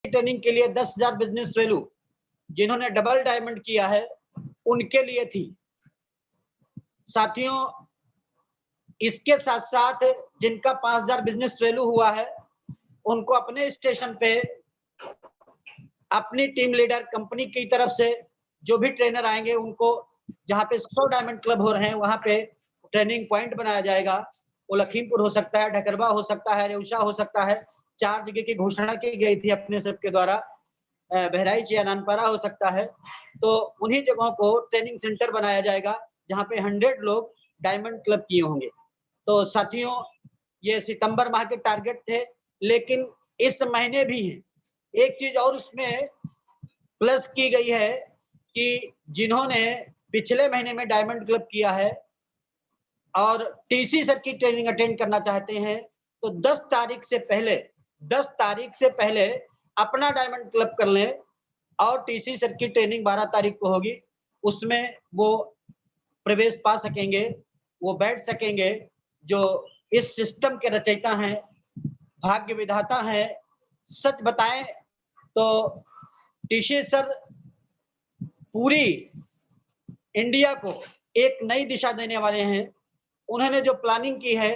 Training के लिए 10,000 business value जिन्होंने डबल डायमंड किया है उनके लिए थी। साथियों, इसके साथ साथ जिनका 5,000 बिजनेस वैल्यू हुआ है उनको अपने स्टेशन पे अपनी टीम लीडर कंपनी की तरफ से जो भी ट्रेनर आएंगे उनको जहां पे 100 डायमंड क्लब हो रहे हैं वहां पे ट्रेनिंग पॉइंट बनाया जाएगा। वो लखीमपुर हो सकता है, ढकरवा हो सकता है, रेउसा हो सकता है। 4 जगह की घोषणा की गई थी अपने सबके द्वारा, बहराइच या नानपारा हो सकता है। तो उन्हीं जगहों को ट्रेनिंग सेंटर बनाया जाएगा जहां पे 100 लोग डायमंड क्लब किए होंगे। तो साथियों, ये सितंबर माह के टारगेट थे, लेकिन इस महीने भी है। एक चीज और उसमें प्लस की गई है कि जिन्होंने पिछले महीने में डायमंड क्लब किया है और टीसी सर की ट्रेनिंग अटेंड करना चाहते हैं तो 10 तारीख से पहले अपना डायमंड क्लब कर लें और टीसी सर की ट्रेनिंग 12 तारीख को होगी। उसमें वो प्रवेश पा सकेंगे, वो बैठ सकेंगे। जो इस सिस्टम के रचयिता हैं, भाग्य विधाता हैं। सच बताएं तो टीसी सर पूरी इंडिया को एक नई दिशा देने वाले हैं। उन्होंने जो प्लानिंग की है,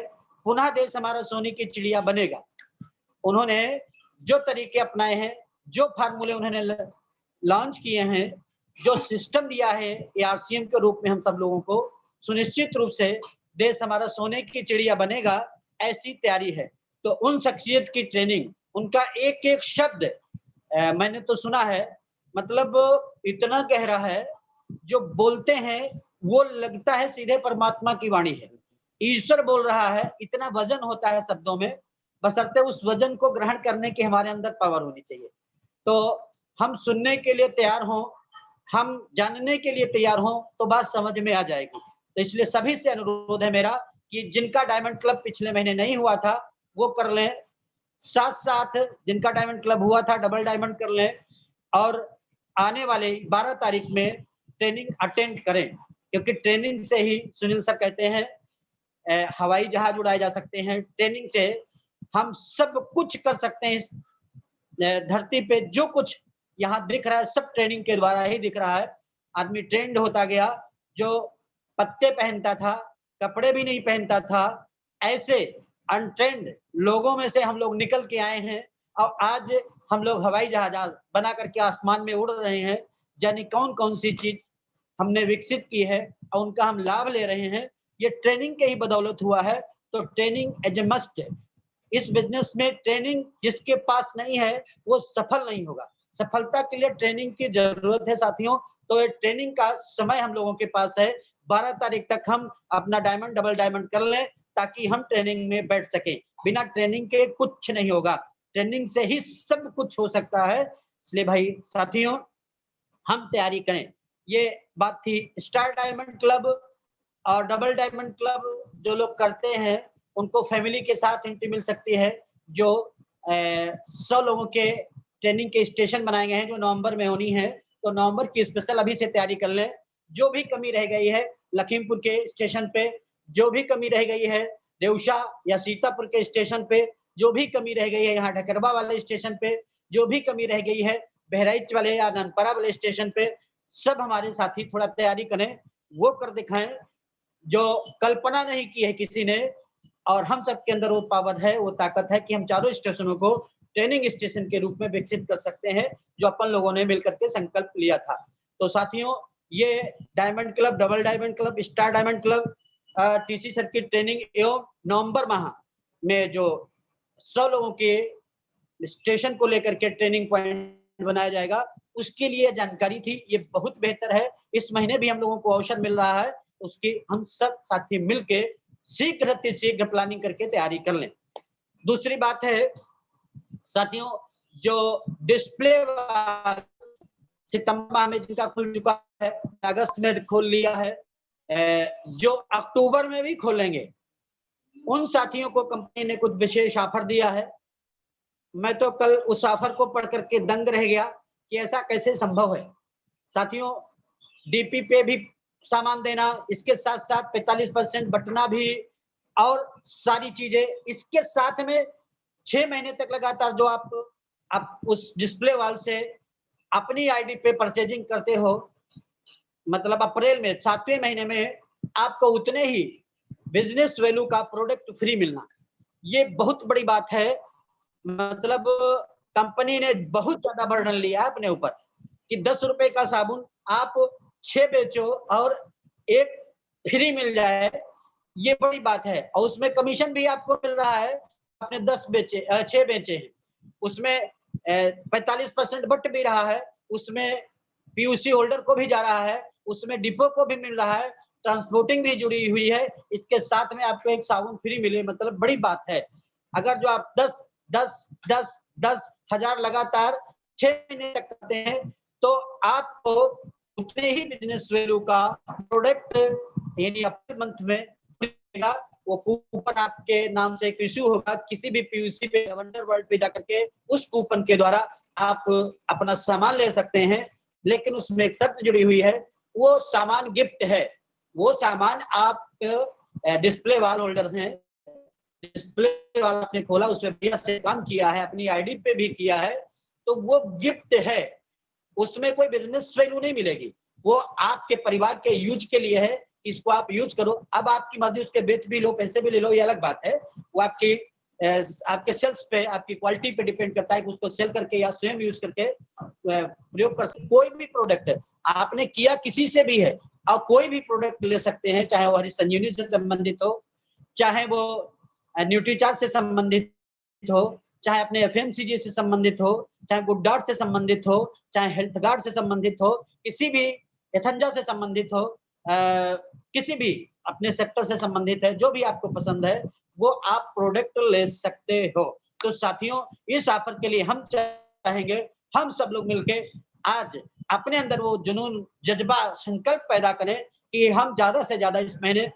पुनः देश हमारा सोने की चिड़िया बनेगा। उन्होंने जो तरीके अपनाए हैं, जो फार्मूले उन्होंने लॉन्च किए हैं, जो सिस्टम दिया है एआरसीएम के रूप में हम सब लोगों को, सुनिश्चित रूप से देश हमारा सोने की चिड़िया बनेगा, ऐसी तैयारी है। तो उन शख्सियत की ट्रेनिंग, उनका एक एक शब्द मैंने तो सुना है, मतलब इतना गहरा है, जो बोलते हैं वो लगता है सीधे परमात्मा की वाणी है, ईश्वर बोल रहा है। इतना वजन होता है शब्दों में, बशर्ते उस वजन को ग्रहण करने की हमारे अंदर पावर होनी चाहिए। तो हम सुनने के लिए तैयार हों, हम जानने के लिए तैयार हों, तो बात समझ में आ जाएगी। तो इसलिए सभी से अनुरोध है मेरा कि जिनका डायमंड क्लब पिछले महीने नहीं हुआ था वो कर लें, साथ साथ जिनका डायमंड क्लब हुआ था डबल डायमंड कर लें और आने वाले 12 तारीख में ट्रेनिंग अटेंड करें, क्योंकि ट्रेनिंग से ही सुनील सर कहते हैं हवाई जहाज उड़ाए जा सकते हैं। ट्रेनिंग से हम सब कुछ कर सकते हैं। इस धरती पे जो कुछ यहाँ दिख रहा है सब ट्रेनिंग के द्वारा ही दिख रहा है। आदमी ट्रेंड होता गया, जो पत्ते पहनता था, कपड़े भी नहीं पहनता था, ऐसे अनट्रेंड लोगों में से हम लोग निकल के आए हैं और आज हम लोग हवाई जहाज बना करके आसमान में उड़ रहे हैं। जाने कौन कौन सी चीज हमने विकसित की है और उनका हम लाभ ले रहे हैं, ये ट्रेनिंग के ही बदौलत हुआ है। तो ट्रेनिंग एज ए मस्ट है। इस बिजनेस में ट्रेनिंग जिसके पास नहीं है वो सफल नहीं होगा। सफलता के लिए ट्रेनिंग की जरूरत है साथियों। तो ये ट्रेनिंग का समय हम लोगों के पास है। 12 तारीख तक हम अपना डायमंड डबल डायमंड कर लें ताकि हम ट्रेनिंग में बैठ सके। बिना ट्रेनिंग के कुछ नहीं होगा, ट्रेनिंग से ही सब कुछ हो सकता है। इसलिए भाई साथियों, हम तैयारी करें। ये बात थी। स्टार डायमंड क्लब और डबल डायमंड क्लब जो लोग करते हैं उनको फैमिली के साथ एंट्री मिल सकती है। जो 100 लोगों के ट्रेनिंग के स्टेशन बनाए गए हैं जो नवंबर में होनी है, तो नवंबर की स्पेशल अभी से तैयारी कर लें। जो भी कमी रह गई है लखीमपुर के स्टेशन पे, जो भी कमी रह गई है रेउसा या सीतापुर के स्टेशन पे, जो भी कमी रह गई है यहाँ ढकरवा वाले स्टेशन पे, जो भी कमी रह गई है बहराइच वाले या नानपारा वाले स्टेशन पे, सब हमारे साथी थोड़ा तैयारी करें, वो कर दिखाएं जो कल्पना नहीं की है किसी ने। और हम सबके अंदर वो पावर है, वो ताकत है कि हम चारों स्टेशनों को ट्रेनिंग स्टेशन के रूप में विकसित कर सकते हैं, जो अपन लोगों ने मिलकर के संकल्प लिया था। तो साथियों, ये diamond club, double diamond club, star diamond club, TC sir की ट्रेनिंग एवं नवंबर माह में जो 100 लोगों के स्टेशन को लेकर के ट्रेनिंग पॉइंट बनाया जाएगा, उसके लिए जानकारी थी। ये बहुत बेहतर है। इस महीने भी हम लोगों को अवसर मिल रहा है, उसकी हम सब साथी मिलके शीघ्र प्लानिंग करके तैयारी कर लें। दूसरी बात है साथियों, जो डिस्प्ले सितंबर में जिनका खुल चुका है, अगस्त में खोल लिया है, जो अक्टूबर में भी खोलेंगे, उन साथियों को कंपनी ने कुछ विशेष ऑफर दिया है। मैं तो कल उस ऑफर को पढ़ करके दंग रह गया कि ऐसा कैसे संभव है। साथियों, डीपी पे भी सामान देना, इसके साथ साथ 45% बटना भी और सारी चीजें, इसके साथ में 6 महीने तक लगातार जो आप आप उस डिस्प्ले वाल से अपनी आईडी पे परचेजिंग करते हो, मतलब अप्रैल में 7वें महीने में आपको उतने ही बिजनेस वैल्यू का प्रोडक्ट फ्री मिलना। ये बहुत बड़ी बात है। मतलब कंपनी ने बहुत ज्यादा बर्डन लिया है अपने ऊपर कि 10 रुपए का साबुन आप 6 बेचो और 1 फ्री मिल जाए, ये बड़ी बात है। और उसमें कमीशन भी आपको मिल रहा है, आपने 10 बेचे 6 बेचे हैं, उसमें 45% बट भी रहा है, उसमें पीयूसी होल्डर को भी जा रहा है, उसमें डिपो को भी मिल रहा है, ट्रांसपोर्टिंग भी जुड़ी हुई है, इसके साथ में आपको एक साबुन फ्री मिले, मतलब बड़ी बात है। अगर जो आप 10 हजार लगातार 6 महीने तक करते हैं तो आपको उतने ही बिजनेस वैल्यू का प्रोडक्ट यानी अप्रैल मंथ में मिलेगा। वो कूपन आपके नाम से इश्यू होगा, किसी भी पीयूसी पे वंडर वर्ल्ड पे जाकर के उस कूपन के द्वारा आप अपना सामान ले सकते हैं। लेकिन उसमें एक शर्त जुड़ी हुई है, वो सामान गिफ्ट है, वो सामान आप डिस्प्ले वाल होल्डर हैं, डिस्प्ले वाला आपने खोला, उसमें बढ़िया से काम किया है, अपनी आईडी पे भी किया है, तो वो गिफ्ट है, उसमें कोई बिजनेस वैल्यू नहीं मिलेगी, वो आपके परिवार के यूज के लिए है, इसको आप यूज करो। अब आपकी मर्जी, उसके बेच भी लो, पैसे भी ले लो, ये अलग बात है, वो आपके सेल्स पे, आपकी क्वालिटी पे डिपेंड करता है कि उसको सेल करके या स्वयं यूज करके प्रयोग कर सकते। कोई भी प्रोडक्ट है आपने किया किसी से भी है, और कोई भी प्रोडक्ट ले सकते हैं, चाहे वो हरी संजीवनी से संबंधित हो, चाहे वो न्यूट्रीचार्ज से संबंधित हो, चाहे अपने एफएमसीजी से संबंधित हो, चाहे गुड डार्ट से संबंधित हो, चाहे हेल्थ गार्ड से संबंधित हो, किसी भी एथंजा से संबंधित हो, किसी भी अपने सेक्टर से संबंधित है, जो भी आपको पसंद है वो आप प्रोडक्ट ले सकते हो। तो साथियों, इस ऑफर के लिए हम चाहेंगे हम सब लोग मिलके आज अपने अंदर वो जुनून, जज्बा, संकल्प पैदा करें कि हम ज्यादा से ज्यादा इस महीने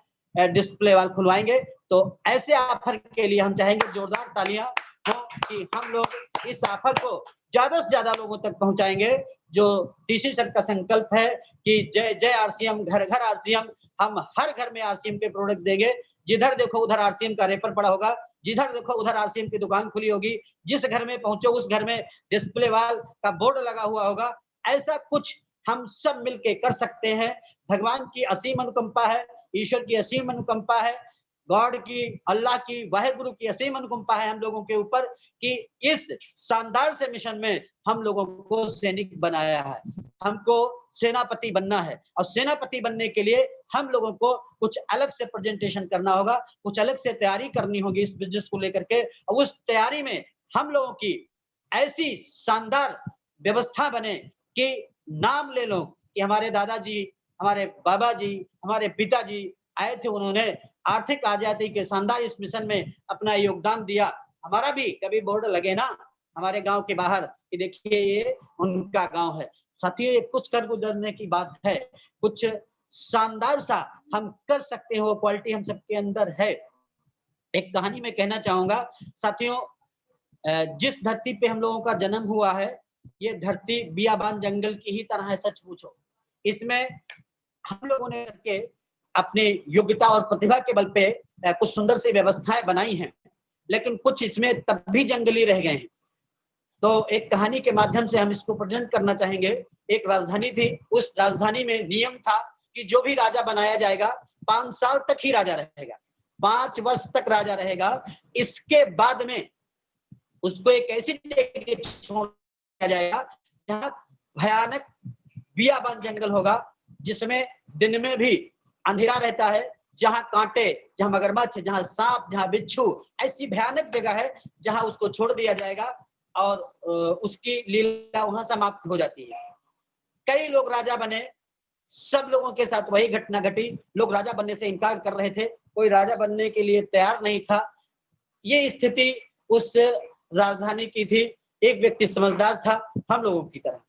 डिस्प्ले वाल खुलवाएंगे। तो ऐसे ऑफर के लिए हम चाहेंगे जोरदार तालियां हो कि हम लोग इस ऑफर को ज्यादा से ज्यादा लोगों तक पहुंचाएंगे। जो डीसी सर का संकल्प है कि जय जय आरसीएम, घर घर आरसीएम, हम हर घर में आरसीएम के प्रोडक्ट देंगे। जिधर देखो उधर आरसीएम का रेपर पड़ा होगा, जिधर देखो उधर आरसीएम की दुकान खुली होगी, जिस घर में पहुंचो उस घर में डिस्प्ले वाल का बोर्ड लगा हुआ होगा। ऐसा कुछ हम सब मिलके कर सकते हैं। भगवान की असीम अनुकंपा है, ईश्वर की असीम अनुकंपा है, गॉड की, अल्लाह की, वाहेगुरु की असीम अनुकंपा है हम लोगों के ऊपर कि इस शानदार से मिशन में हम लोगों को सैनिक बनाया है। हमको सेनापति बनना है, और सेनापति बनने के लिए हम लोगों को कुछ अलग से प्रेजेंटेशन करना होगा, कुछ अलग से तैयारी करनी होगी इस बिजनेस को लेकर के। और उस तैयारी में हम लोगों की ऐसी शानदार व्यवस्था बने कि नाम ले लो कि हमारे दादाजी, हमारे बाबा जी, हमारे पिताजी आए थे, उन्होंने आर्थिक आजादी के शानदार इस मिशन में अपना योगदान दिया। हमारा भी कभी बोर्ड लगे ना हमारे गांव के बाहर कि देखिए ये उनका गांव है। साथियों, ये कुछ कर गुजरने की बात है, कुछ शानदार सा हम कर सकते हैं, वो क्वालिटी हम सबके अंदर है। एक कहानी में कहना चाहूंगा साथियों, जिस धरती पे हम लोगों का जन्म हुआ है, ये धरती बियाबान जंगल की ही तरह है, सच पूछो। इसमें हम लोगों ने करके अपनी योग्यता और प्रतिभा के बल पे कुछ सुंदर सी व्यवस्थाएं बनाई हैं, लेकिन कुछ इसमें तब भी जंगली रह गए हैं। तो एक कहानी के माध्यम से हम इसको प्रेजेंट करना चाहेंगे। एक राजधानी थी, उस राजधानी में नियम था कि जो भी राजा बनाया जाएगा 5 साल तक ही राजा रहेगा, 5 वर्ष तक राजा रहेगा। इसके बाद में उसको एक ऐसी जगह छोड़ा जाएगा जहां भयानक बियाबान जंगल होगा, जिसमें दिन में भी अंधेरा रहता है, जहां कांटे, जहां मगरमच्छ, जहां सांप, जहां बिच्छू, ऐसी भयानक जगह है जहां उसको छोड़ दिया जाएगा और उसकी लीला वहां समाप्त हो जाती है। कई लोग राजा बने, सब लोगों के साथ वही घटना घटी, लोग राजा बनने से इनकार कर रहे थे, कोई राजा बनने के लिए तैयार नहीं था। ये स्थिति उस राजधानी की थी। एक व्यक्ति समझदार था हम लोगों की तरह,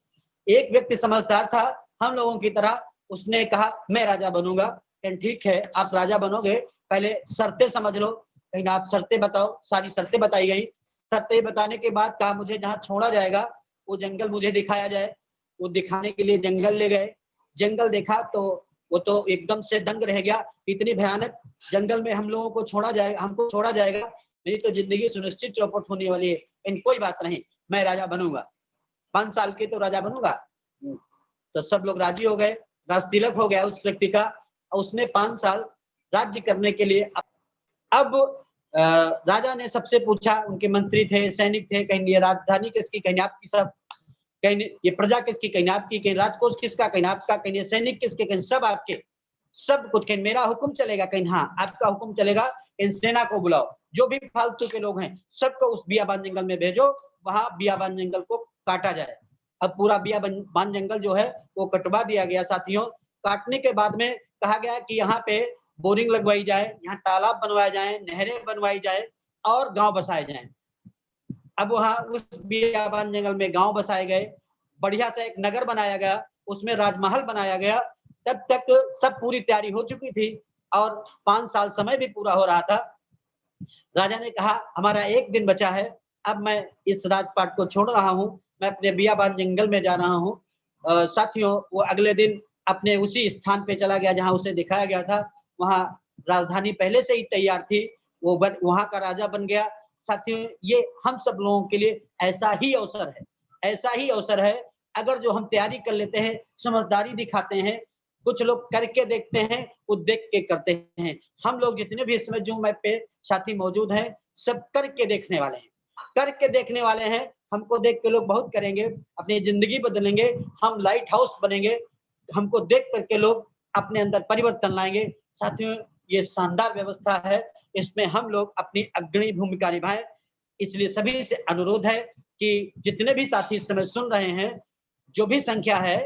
एक व्यक्ति समझदार था हम लोगों की तरह, उसने कहा मैं राजा बनूंगा। ठीक है, आप राजा बनोगे, पहले शर्तें समझ लो। कहीं आप शर्तें बताओ, सारी शर्तें बताई गई। शर्तें बताने के बाद कहा मुझे जहां छोड़ा जाएगा वो जंगल मुझे दिखाया जाए। वो दिखाने के लिए जंगल ले गए। जंगल देखा तो वो तो एकदम से दंग रह गया, इतनी भयानक जंगल में हम लोगों को छोड़ा जाएगा, हमको छोड़ा जाएगा, नहीं तो जिंदगी सुनिश्चित चौपट होने वाली है। इन कोई बात नहीं, मैं राजा बनूंगा, 5 साल के तो राजा बनूंगा। तो सब लोग राजी हो गए, राज तिलक हो गया उस व्यक्ति का, और उसने 5 साल राज्य करने के लिए। अब राजा ने सबसे पूछा, उनके मंत्री थे, सैनिक थे, कहीं ये राजधानी किसकी, कहीं आपकी, सब कहीं ये प्रजा किसकी, कहीं आपकी, कहीं राजकोष किसका, कहीं आपका, कहीं ये सैनिक किसके, कहीं सब आपके, सब कुछ, कहीं मेरा हुक्म चलेगा, कहीं हाँ आपका हुक्म चलेगा, कहीं सेना को बुलाओ, जो भी फालतू के लोग हैं सबको उस बियाबान जंगल में भेजो, वहां बियाबान जंगल को काटा जाए। अब पूरा बियाबान जंगल जो है वो कटवा दिया गया साथियों। काटने के बाद में कहा गया कि यहाँ पे बोरिंग लगवाई जाए, यहाँ तालाब बनवाए जाए, नहरें बनवाई जाए और गांव बसाए जाए। अब वहां उस बियाबान जंगल में गांव बसाए गए, बढ़िया से एक नगर बनाया गया, उसमें राजमहल बनाया गया। तब तक सब पूरी तैयारी हो चुकी थी और 5 साल समय भी पूरा हो रहा था। राजा ने कहा हमारा 1 दिन बचा है, अब मैं इस राजपाट को छोड़ रहा हूँ, मैं अपने बियाबान जंगल में जा रहा हूँ। साथियों वो अगले दिन अपने उसी स्थान पे चला गया जहां उसे दिखाया गया था, वहां राजधानी पहले से ही तैयार थी, वो वहां का राजा बन गया। साथियों ये हम सब लोगों के लिए ऐसा ही अवसर है, ऐसा ही अवसर है, अगर जो हम तैयारी कर लेते हैं, समझदारी दिखाते हैं, कुछ लोग करके देखते हैं, वो देख के करते हैं। हम लोग जितने भी इसमें जूम ऐप पे साथी मौजूद हैं, सब करके देखने वाले हैं, करके देखने वाले हैं। हमको देख के लोग बहुत करेंगे, अपनी जिंदगी बदलेंगे, हम लाइट हाउस बनेंगे, हमको देख करके लोग अपने अंदर परिवर्तन लाएंगे। साथियों ये शानदार व्यवस्था है, इसमें हम लोग अपनी अग्रणी भूमिका निभाएं। इसलिए सभी से अनुरोध है कि जितने भी साथी इस समय सुन रहे हैं, जो भी संख्या है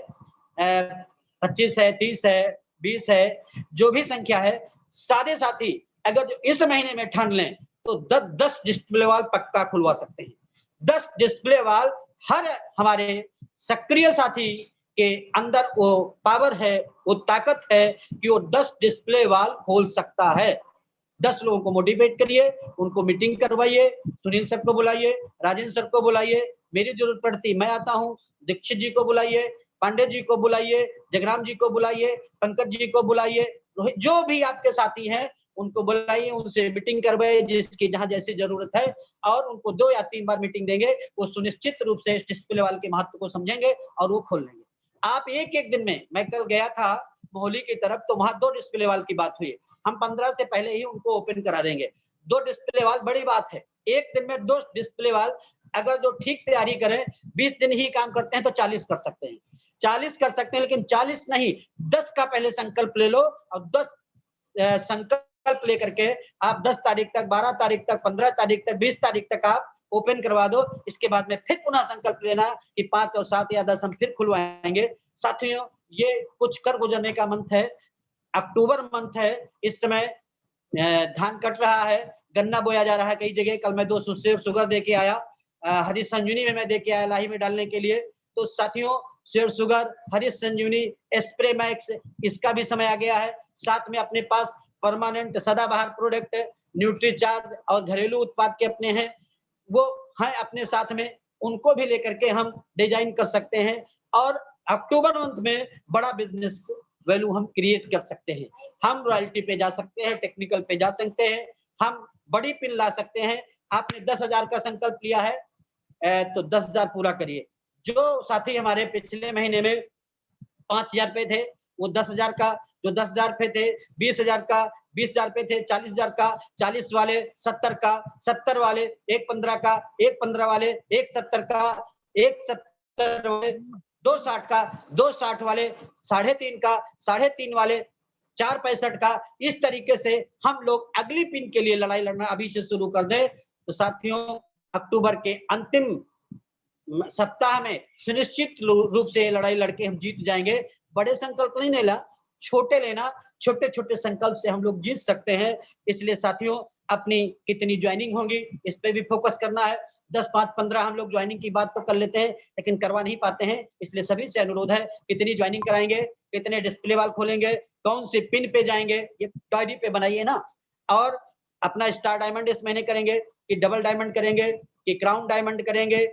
25 है, 30 है, 20 है, जो भी संख्या है, सारे साथी अगर जो इस महीने में ठान लें तो 10 डिस्प्ले वॉल पक्का खुलवा सकते हैं। 10 डिस्प्ले वॉल हर हमारे सक्रिय साथी के अंदर वो पावर है, वो ताकत है कि वो 10 डिस्प्ले वॉल खोल सकता है। 10 लोगों को मोटिवेट करिए, उनको मीटिंग करवाइए, सुनील सर को बुलाइए, राजेंद्र सर को बुलाइए, मेरी जरूरत पड़ती मैं आता हूँ, दीक्षित जी को बुलाइए, पांडे जी को बुलाइए, जगराम जी को बुलाइए, पंकज जी को बुलाइए, जो भी आपके साथी हैं उनको बुलाइए, उनसे मीटिंग करवाइए जिसकी जहां जैसी जरूरत है, और उनको 2 या 3 बार मीटिंग देंगे, वो सुनिश्चित रूप से डिस्प्ले वाल के महत्व को समझेंगे और वो खोल लेंगे। आप एक दिन में, मैं कल गया था मोहाली की तरफ, तो वहां 2 डिस्प्ले वाल की बात हुई, हम 15 से पहले ही उनको ओपन करा देंगे। 2 डिस्प्ले वाल बड़ी बात है, एक दिन में 2 डिस्प्ले वाल, अगर जो ठीक तैयारी करें, 20 दिन ही काम करते हैं तो 40 कर सकते हैं, 40 कर सकते हैं, लेकिन 40 नहीं, 10 का पहले संकल्प ले लो, और 10 संकल्प लेकर के आप 10 तारीख तक, 12 तारीख तक, 15 तारीख तक, 20 तारीख तक आप ओपन करवा दो। इसके बाद में फिर पुनः संकल्प लेना कि 5 और 7 या 10 हम फिर खुलवाएंगे। साथियों ये कुछ कर गुजरने का मंथ है, अक्टूबर मंथ है, इस समय धान कट रहा है, गन्ना बोया जा रहा है कई जगह। कल मैं 2 शुगर दे के आया, हरी संजीवनी में मैं दे के आया लाही में डालने के लिए। तो साथियों शेयर शुगर, हरी संजीवनी, स्प्रे मैक्स, इसका भी समय आ गया है। साथ में अपने पास परमानेंट सदाबहार प्रोडक्ट न्यूट्रीचार्ज और घरेलू उत्पाद के अपने हैं, वो हैं अपने साथ में, उनको भी लेकर के हम डिजाइन कर सकते हैं और अक्टूबर मंथ में बड़ा बिजनेस वैल्यू हम क्रिएट कर सकते हैं। हम रॉयल्टी पे जा सकते हैं, टेक्निकल पे जा सकते हैं, हम बड़ी पिन ला सकते हैं। आपने 10,000 का संकल्प लिया है तो 10,000 पूरा करिए। जो साथी हमारे पिछले महीने में 5,000 पे थे, वो 10,000 का, जो 10,000 पे थे 20,000 का, 20,000 पे थे 40,000 का, 40 वाले 70 का, 70 वाले 1,15 का, 1,15 वाले 1,70 का, 1,70 वाले 2,60 का, 2,60 वाले 3.5 का, 3.5 वाले 4,65 का। इस तरीके से हम लोग अगली पिन के लिए लड़ाई लड़ना अभी से शुरू कर दें तो साथियों अक्टूबर के अंतिम सप्ताह में सुनिश्चित रूप से लड़ाई लड़के हम जीत जाएंगे। बड़े संकल्प नहीं लेना, छोटे लेना, छोटे छोटे संकल्प से हम लोग जीत सकते हैं। इसलिए साथियों अपनी कितनी ज्वाइनिंग होगी इस पे भी फोकस करना है। 10, 5, 15 हम लोग ज्वाइनिंग की बात तो कर लेते हैं लेकिन करवा नहीं पाते हैं, इसलिए सभी से अनुरोध है कितनी ज्वाइनिंग कराएंगे, कितने डिस्प्ले वाल खोलेंगे, कौन सी पिन पे जाएंगे, ये डायरी पे बनाइए ना। और अपना स्टार डायमंड इस महीने करेंगे कि डबल डायमंड करेंगे कि क्राउन डायमंड करेंगे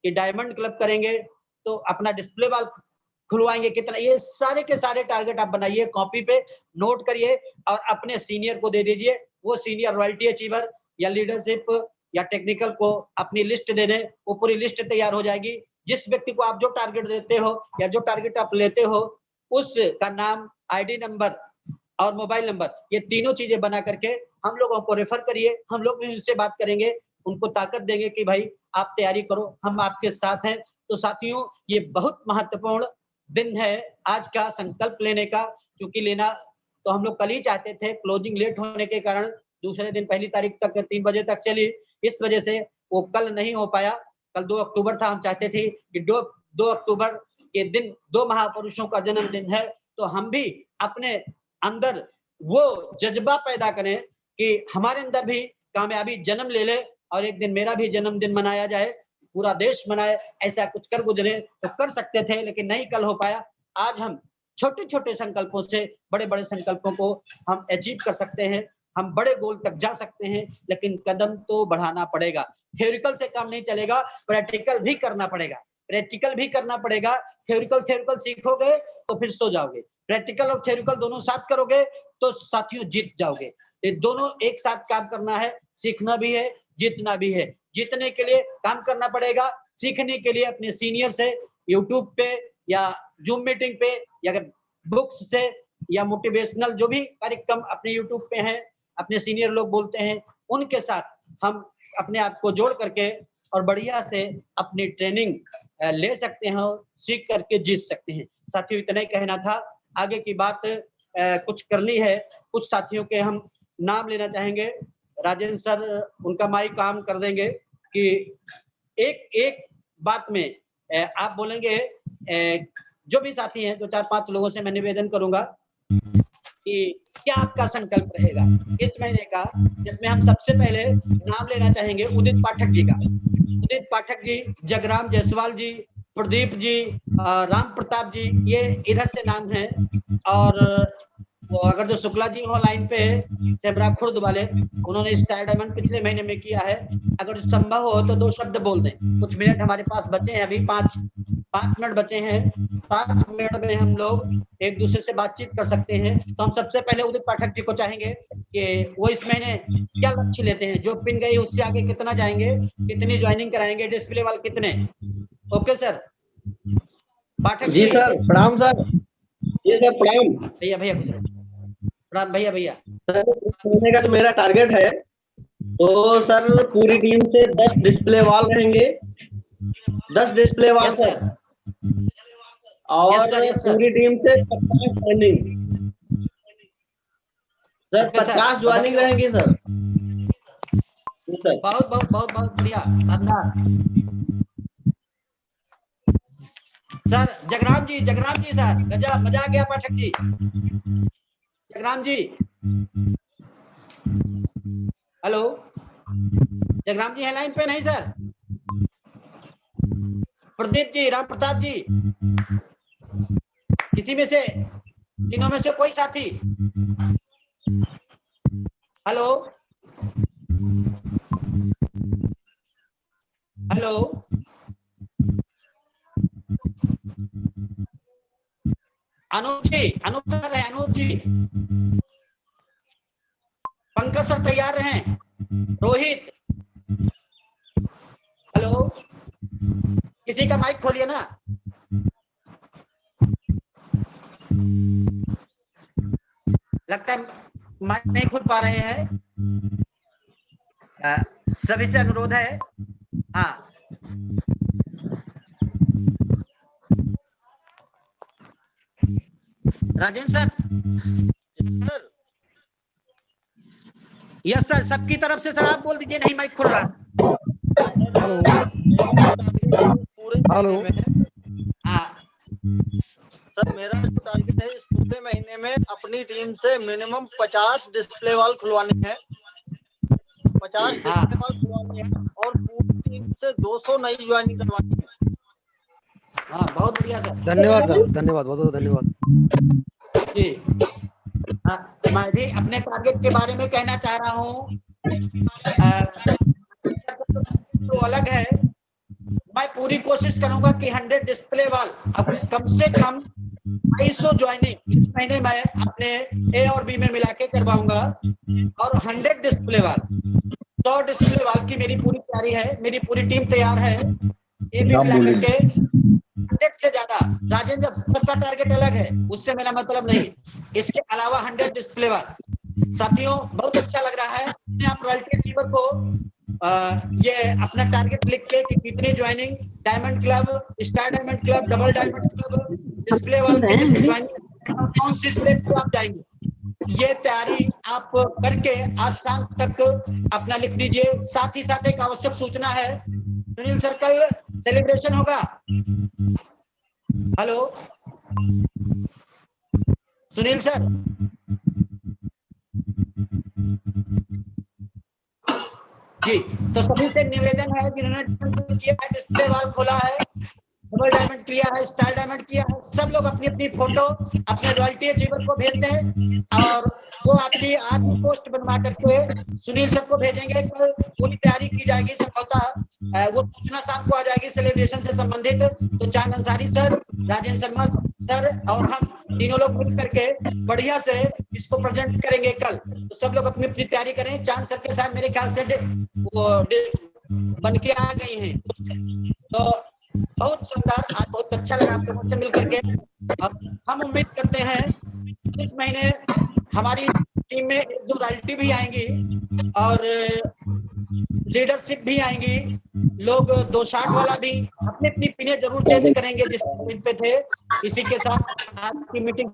कि डायमंड क्लब करेंगे, तो अपना डिस्प्ले वाल खुलवाएंगे कितना, ये सारे के सारे टारगेट आप बनाइए, कॉपी पे नोट करिए और अपने सीनियर को दे दीजिए। वो सीनियर रॉयल्टी अचीवर या लीडरशिप या टेक्निकल को अपनी लिस्ट दे दें, वो पूरी लिस्ट तैयार हो जाएगी। जिस व्यक्ति को आप जो टारगेट देते हो या जो टारगेट आप लेते हो, उसका नाम, आईडी नंबर और मोबाइल नंबर, ये तीनों चीजें बना करके हम लोगों को रेफर करिए। हम लोग भी उनसे बात करेंगे, उनको ताकत देंगे कि भाई आप तैयारी करो, हम आपके साथ हैं। तो साथियों, ये बहुत महत्वपूर्ण दिन है आज का संकल्प लेने का, क्योंकि लेना तो हम लोग कल ही चाहते थे, क्लोजिंग लेट होने के कारण दूसरे दिन पहली तारीख तक 3 बजे तक चली, इस वजह से वो कल नहीं हो पाया। कल 2 अक्टूबर था, हम चाहते थे कि 2 अक्टूबर के दिन 2 महापुरुषों का जन्मदिन है, तो हम भी अपने अंदर वो जज्बा पैदा करें कि हमारे अंदर भी कामयाबी जन्म ले ले और एक दिन मेरा भी जन्मदिन मनाया जाए, पूरा देश मनाए। ऐसा कुछ कर गुजरे तो कर सकते थे, लेकिन नहीं कल हो पाया। आज हम छोटे छोटे संकल्पों से बड़े बड़े संकल्पों को हम अचीव कर सकते हैं, हम बड़े गोल तक जा सकते हैं, लेकिन कदम तो बढ़ाना पड़ेगा। थ्योरिकल से काम नहीं चलेगा, प्रैक्टिकल भी करना पड़ेगा। प्रैक्टिकल भी करना पड़ेगा। थ्योरिकल सीखोगे तो फिर सो जाओगे, प्रैक्टिकल और थ्योरिकल दोनों साथ करोगे तो साथियों जीत जाओगे। ये दोनों एक साथ काम करना है, सीखना भी है, जीतना भी है। जीतने के लिए काम करना पड़ेगा, सीखने के लिए अपने सीनियर से यूट्यूब पे या जूम मीटिंग पे या बुक्स से या मोटिवेशनल जो भी कार्यक्रम अपने यूट्यूब पे हैं, अपने सीनियर लोग बोलते हैं, उनके साथ हम अपने आप को जोड़ करके और बढ़िया से अपनी ट्रेनिंग ले सकते हैं, सीख करके जीत सकते हैं। साथियों, इतना ही कहना था। आगे की बात कुछ करनी है। कुछ साथियों के हम नाम लेना चाहेंगे। राजेंद्र सर उनका माइक काम कर देंगे कि एक बात में आप बोलेंगे। जो भी साथी हैं, 2-4-5 लोगों से मैं निवेदन करूंगा कि क्या आपका संकल्प रहेगा इस महीने का, जिसमें हम सबसे पहले नाम लेना चाहेंगे उदित पाठक जी का। उदित पाठक जी, जगराम जायसवाल जी, प्रदीप जी, राम प्रताप जी, ये इधर से नाम है। और वो अगर जो शुक्ला जी हो लाइन पे सेमरा खुर्द वाले, उन्होंने स्टार डायमंड पिछले महीने में किया है। अगर संभव हो तो 2 शब्द बोल दें। कुछ मिनट हमारे पास बचे हैं, अभी 5 मिनट बचे हैं। 5 मिनट में हम लोग एक दूसरे से बातचीत कर सकते हैं। तो हम सबसे पहले उदित पाठक जी को चाहेंगे कि वो इस महीने क्या लक्ष्य लेते हैं, जो पिन गई उससे आगे कितना जाएंगे, कितनी ज्वाइनिंग कराएंगे, डिस्प्ले वाले कितने। Okay sir, Pathak ji. Sir प्रणाम सर। जी सर प्रणाम। भैया प्रणाम भैया। सर महीने का जो मेरा टारगेट है, तो सर पूरी टीम से 10 डिस्प्ले वॉल रहेंगे, 10 डिस्प्ले वॉल सर। और पूरी टीम से 50 ज्वाइनिंग सर, 50 ज्वाइनिंग रहेंगी सर। बहुत बढ़िया, शानदार सर। जगराम जी सर, गजब, मजा आ गया पाठक जी। जगराम जी, हेलो, जगराम जी है लाइन पे नहीं सर? प्रदीप जी, राम प्रताप जी, किसी में से, तीनों में से कोई साथी? हेलो, अनूप सर है, अनूप जी। पंकज सर तैयार हैं? रोहित, हेलो, किसी का माइक खोलिए ना। लगता है माइक नहीं खोल पा रहे हैं। सभी से अनुरोध है। हाँ, राजेंद्र सर। यस सर, सबकी तरफ से सर आप बोल दीजिए, नहीं माइक खुल रहा। हेलो। हाँ सर, मेरा जो टारगेट है इस पूरे महीने में अपनी टीम से मिनिमम 50 डिस्प्ले वॉल खुलवाने हैं, 50 डिस्प्ले वॉल खुलवाने हैं और पूरी टीम से 200 नई ज्वाइनिंग करवानी है। हाँ, बहुत बढ़िया सर, धन्यवाद सर, धन्यवाद, बहुत धन्यवाद जी। मैं भी अपने टारगेट के बारे में कहना चाह रहा हूँ। तो अलग है, मैं पूरी कोशिश करूंगा कि 100 डिस्प्ले वॉल, अब कम से कम 250 ज्वाइनिंग इस महीने में अपने ए और बी में मिला के करवाऊंगा, और 100 डिस्प्ले वॉल 100 डिस्प्ले वाल की मेरी पूरी तैयारी है, मेरी पूरी टीम तैयार है। ये भी मिला करके 100 से ज्यादा, राजेंद्र सबका टारगेट अलग है, उससे मेरा मतलब नहीं। इसके अलावा 100 डिस्प्ले वाल। साथियों बहुत अच्छा लग रहा है। आप रॉयल्टी अचीवर को ये अपना टारगेट लिख के कि कितनी joining, diamond club, star diamond club, double diamond club, display वाल पे कितनी ज्वाइनिंग और कौन सी स्टेट पे आप जाएंगे, ये तैयारी आप करके आज शाम तक अपना लिख दीजिए। साथ ही साथ एक आवश्यक सूचना है, सुनील सर कल सेलिब्रेशन होगा। हेलो सुनील सर, जी तो सभी से निवेदन है जिन्होंने किया है, डिस्प्ले वाल खोला है, डबल डायमंड किया है, स्टार डायमंड किया है, सब लोग अपनी अपनी फोटो अपने रॉयल्टी अचीवर को भेज दें और वो आपकी पोस्ट बनवा करके सुनील सर को भेजेंगे। कल पूरी तैयारी की जाएगी, संभवतः वो सूचना शाम को आ जाएगी सेलिब्रेशन से संबंधित। तो चांद अंसारी सर, राजेंद्र शर्मा सर और हम तीनों लोग मिल करके बढ़िया से इसको प्रेजेंट करेंगे कल। तो सब लोग अपनी अपनी तैयारी करें। चांद सर के साथ मेरे ख्याल से वो बन के आ गई हैं, तो बहुत शानदार, आज बहुत अच्छा लगा आप लोगों से मिल करके। हम उम्मीद करते हैं इस महीने हमारी टीम में 1-2 रॉयल्टी भी आएंगी और लीडरशिप भी आएंगी। लोग 2 शॉट वाला भी अपनी अपनी पिने जरूर चेंज करेंगे जिस पे थे। इसी के साथ आज की मीटिंग